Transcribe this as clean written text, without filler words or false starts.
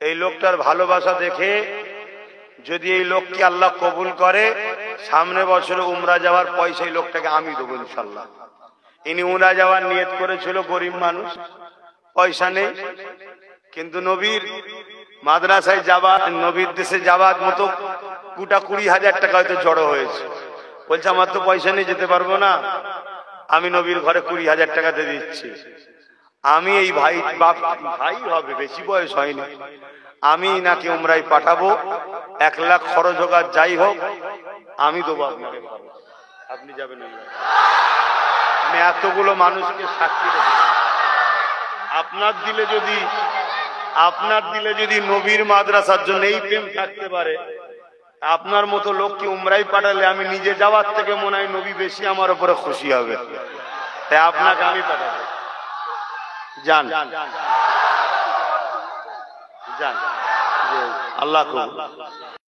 এই লোকটার ভালোবাসা দেখে যদি এই লোককে আল্লাহ কবুল করে, সামনে বছরে উমরা যাওয়ার পয়সা এই লোকটাকে আমি দেবো ইনশাল্লাহ। ইনি উমরা যাওয়ার নিয়ত করেছিল, গরিব মানুষ, পয়সা নেই, কিন্তু নবীর মাদ্রাসায় যাওয়া, নবীর দেশে যাওয়ার মতো গোটা 20,000 টাকা হয়তো জড়ো হয়েছে। বলছে আমার তো পয়সা নেই, যেতে পারবো না, আমি নবীর ঘরে 20,000 টাকা দিয়ে দিচ্ছি। আমি এই ভাই, বাপ ভাই হবে, বেশি বয়স হয়নি, আমি নাকি উমরায় পাঠাবো, 1 লাখ খরচ হোক আর যাই হোক, আমি দেবো আপনাকে, আপনি যাবেন উমরায়। আমি এতগুলো মানুষকে সাক্ষী রেখে, আপনার দিলে যদি নবীর মাদ্রাসার জন্য এই প্রেম থাকতে পারে, আপনার মতো লোককে উমরায় পাঠালে আমি নিজে যাওয়ার থেকে মনে হয় নবী বেশি আমার উপরে খুশি হবে। তাই আপনাকে আমি পাঠাবো, যান যান, আল্লাহ কবুল।